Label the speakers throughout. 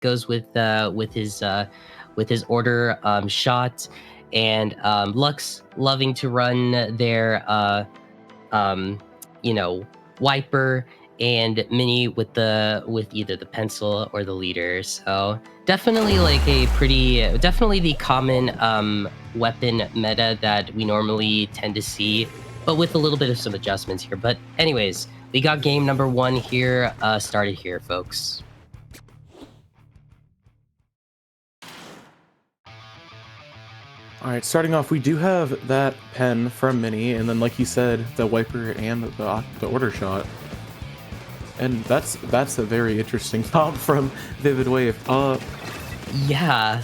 Speaker 1: goes with his order shot, and Lux loving to run their um, you know, wiper, and Mini with either the pencil or the leader. So definitely like definitely the common weapon meta that we normally tend to see, but with a little bit of some adjustments here. But anyways, we got game number 1 here started here, folks.
Speaker 2: All right, starting off, we do have that pen from Mini, and then, like you said, the wiper and the order shot. And that's a very interesting comp from Vivid Wave.
Speaker 1: Yeah.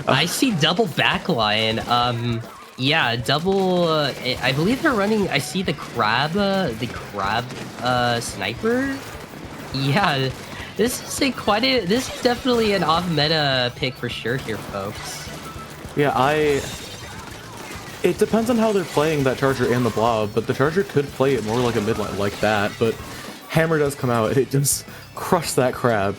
Speaker 1: I see double backline. Yeah, double. I believe they're running. I see the crab sniper. Yeah, this is definitely an off meta pick for sure here, folks.
Speaker 2: Yeah, it depends on how they're playing that Charger and the Blob, but the Charger could play it more like a midline like that, but Hammer does come out and it just crushed that crab.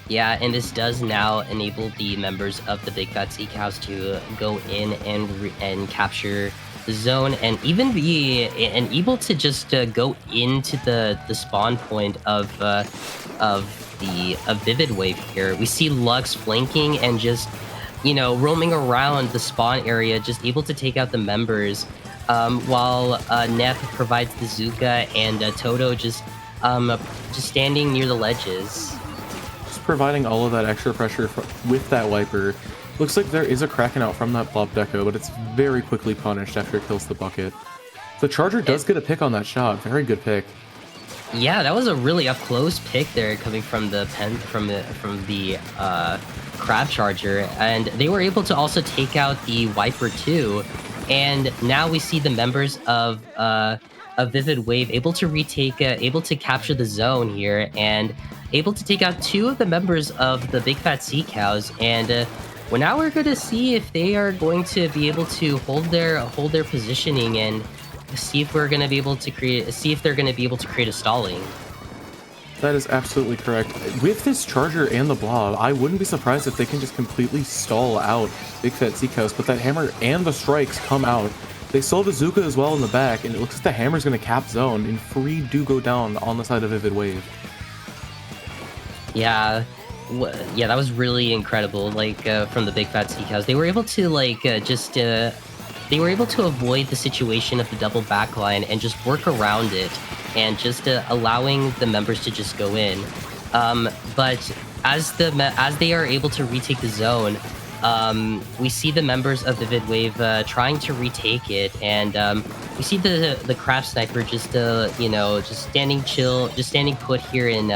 Speaker 1: Yeah, and this does now enable the members of the Big Fat Sea Cows to go in and capture the zone, and even be able to just go into the spawn point of Vivid Wave here. We see Lux flanking and just, you know, roaming around the spawn area, just able to take out the members, while Nep provides the Zuka, and Toto just standing near the ledges.
Speaker 2: Just providing all of that extra pressure with that wiper. Looks like there is a Kraken out from that Blob Deco, but it's very quickly punished after it kills the bucket. The Charger does get a pick on that shot. Very good pick.
Speaker 1: Yeah, that was a really up close pick there, coming from the Crab Charger, and they were able to also take out the wiper too. And now we see the members of Vivid Wave able to capture the zone here, and able to take out 2 of the members of the Big Fat Sea Cows. And well, now we're going to see if they are going to be able to hold their positioning, and see if we're going to be able to create a stalling.
Speaker 2: That is absolutely correct. With this Charger and the Blob, I wouldn't be surprised if they can just completely stall out Big Fat Sea Cows, but that Hammer and the strikes come out. They saw the Zuka as well in the back, and it looks like the Hammer's going to cap zone, and 3 do go down on the side of Vivid Wave.
Speaker 1: Yeah, that was really incredible. Like from the Big Fat Sea Cows, they were able to they were able to avoid the situation of the double backline and just work around it, and just allowing the members to just go in. But as they are able to retake the zone, we see the members of Vivid Wave trying to retake it, and we see the Crab Sniper just standing put here in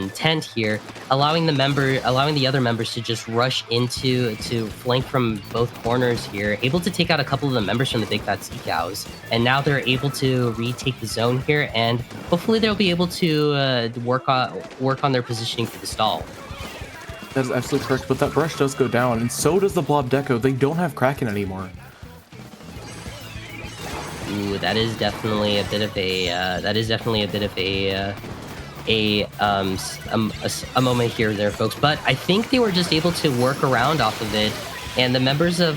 Speaker 1: tent here, allowing the other members to just rush to flank from both corners here, able to take out a couple of the members from the Big Fat Sea Cows. And now they're able to retake the zone here, and hopefully they'll be able to work on their positioning for the stall.
Speaker 2: That is absolutely correct, but that brush does go down, and so does the Blob Deco. They don't have Kraken anymore.
Speaker 1: Ooh, that is definitely a bit of a moment here there, folks. But I think they were just able to work around off of it, and the members of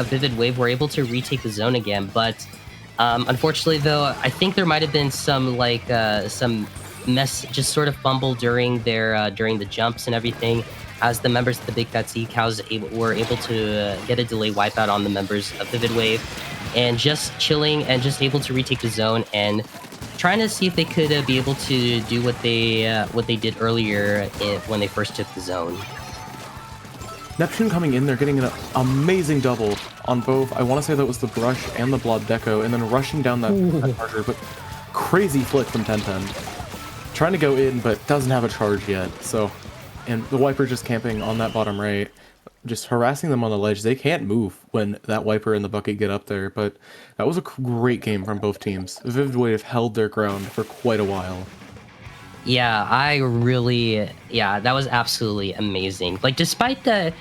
Speaker 1: Vivid Wave were able to retake the zone again. But unfortunately, though, I think there might have been some mess, just sort of fumble during the jumps and everything, as the members of the Big Fat Sea Cows were able to get a delay wipeout on the members of Vivid Wave, and just chilling and just able to retake the zone, and trying to see if they could be able to do what they did earlier when they first took the zone.
Speaker 2: Neptune coming in, they're getting an amazing double on both. I want to say that was the brush and the Blob Deco, and then rushing down that Charger, but crazy flick from 1010. Trying to go in, but doesn't have a charge yet. So, and the wiper just camping on that bottom right, just harassing them on the ledge. They can't move when that wiper and the bucket get up there, but that was a great game from both teams. Vivid Wave held their ground for quite a while.
Speaker 1: Yeah, that was absolutely amazing. Like, despite I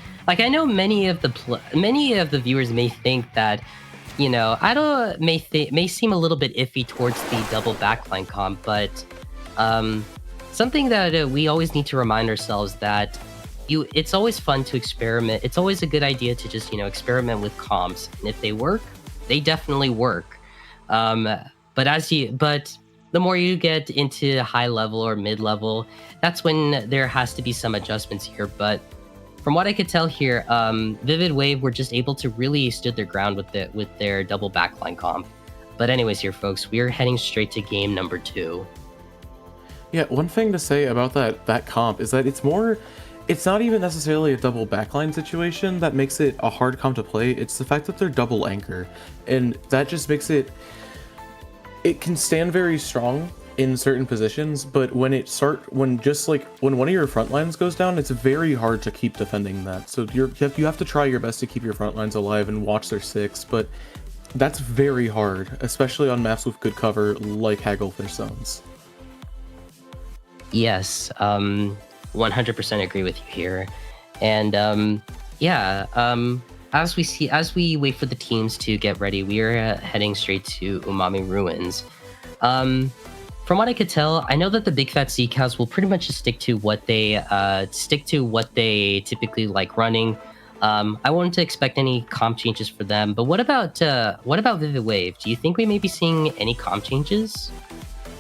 Speaker 1: know many of the viewers may think that, you know, may seem a little bit iffy towards the double backline comp, but Something that we always need to remind ourselves that it's always fun to experiment. It's always a good idea to just, experiment with comps. And if they work, they definitely work. Um, but the more you get into high level or mid level, that's when there has to be some adjustments here. But from what I could tell here, Vivid Wave were just able to really stood their ground with their double backline comp. But anyways, here, folks, we are heading straight to game number 2.
Speaker 2: Yeah, one thing to say about that comp is that it's not even necessarily a double backline situation that makes it a hard comp to play. It's the fact that they're double anchor, and that just makes it can stand very strong in certain positions, but when one of your front lines goes down, it's very hard to keep defending that. So you have to try your best to keep your front lines alive and watch their 6, but that's very hard, especially on maps with good cover like Hagglefish zones.
Speaker 1: Yes, 100% agree with you here. And as we wait for the teams to get ready, we are heading straight to Umami Ruins. From what I could tell, I know that the Big Fat Sea Cows will pretty much just stick to what they typically like running. I wouldn't expect any comp changes for them. But what about Vivid Wave? Do you think we may be seeing any comp changes?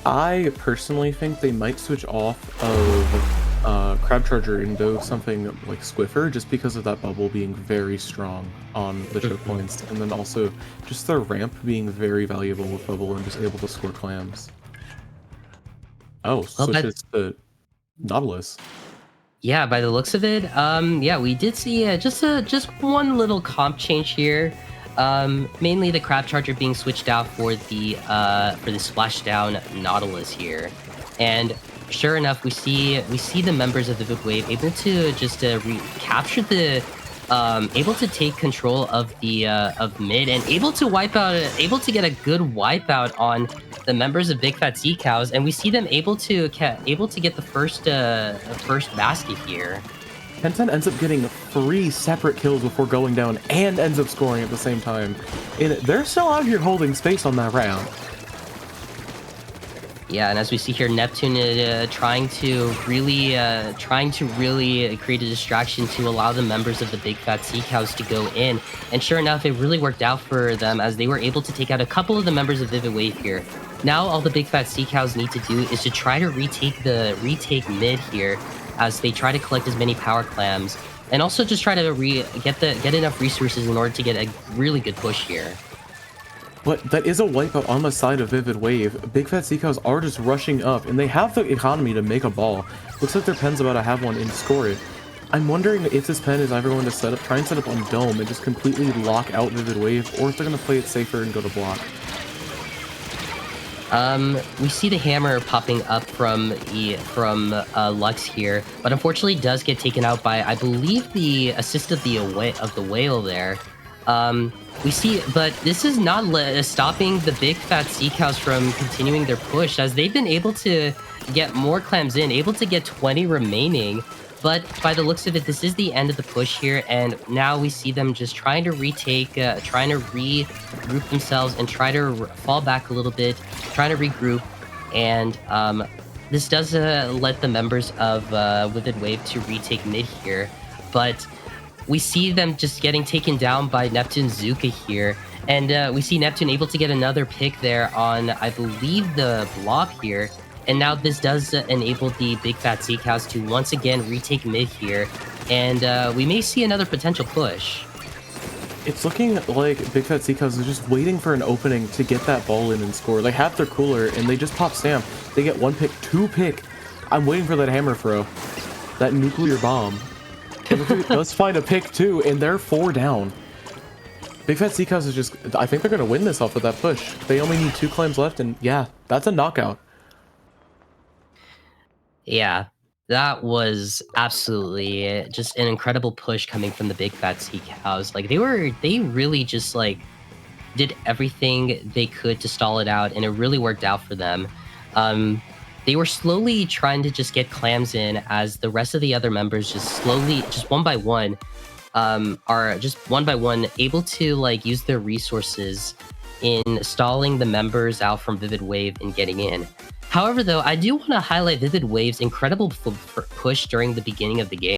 Speaker 2: I personally think they might switch off of Crab Charger and go something like Squiffer, just because of that bubble being very strong on the choke points, and then also just their ramp being very valuable with bubble and just able to score clams. Oh, switches to Nautilus.
Speaker 1: Yeah, by the looks of it, we did see just one little comp change here. Mainly the Crab Charger being switched out for the Splashdown Nautilus here, and sure enough, we see the members of the Vivid Wave able to just capture able to take control of the of mid and able to get a good wipeout on the members of Big Fat Sea Cows, and we see them able to get the first basket here.
Speaker 2: Tencent ends up getting 3 separate kills before going down and ends up scoring at the same time. And they're still out here holding space on that round.
Speaker 1: Yeah, and as we see here, Neptune trying to really create a distraction to allow the members of the Big Fat Sea Cows to go in. And sure enough, it really worked out for them as they were able to take out a couple of the members of Vivid Wave here. Now all the Big Fat Sea Cows need to do is to try to retake mid here, as they try to collect as many power clams, and also just try to get enough resources in order to get a really good push here.
Speaker 2: But that is a wipeout on the side of Vivid Wave. Big Fat Sea Cows are just rushing up, and they have the economy to make a ball. Looks like their pen's about to have one and score it. I'm wondering if this pen is either going to try and set up on Dome and just completely lock out Vivid Wave, or if they're going to play it safer and go to block.
Speaker 1: We see the hammer popping up from Lux here, but unfortunately does get taken out by, I believe, the assist of the whale there. We see, but this is not stopping the Big Fat Sea Cows from continuing their push, as they've been able to get more clams in, able to get 20 remaining. But by the looks of it, this is the end of the push here, and now we see them just trying to regroup themselves and try to fall back a little bit, trying to regroup, and this does let the members of Vivid Wave to retake mid here, but we see them just getting taken down by Neptune Zuka here, and we see Neptune able to get another pick there on, I believe, the blob here. And now this does enable the Big Fat Sea Cows to once again retake mid here, and we may see another potential push.
Speaker 2: It's looking like Big Fat Sea Cows is just waiting for an opening to get that ball in and score. They have their cooler, and they just pop Stamp. They get 1 pick, 2 pick. I'm waiting for that hammer throw. That nuclear bomb. Let's find a pick, too, and they're 4 down. Big Fat Sea Cows is just... I think they're going to win this off of that push. They only need 2 claims left, and yeah, that's a knockout.
Speaker 1: Yeah, that was absolutely just an incredible push coming from the Big Fat Sea Cows. Like, they really just, like, did everything they could to stall it out, and it really worked out for them. They were slowly trying to just get clams in, as the rest of the other members just slowly, just one by one, are just one by one able to, like, use their resources in stalling the members out from Vivid Wave and getting in. However, though, I do want to highlight Vivid Wave's incredible push during the beginning of the game.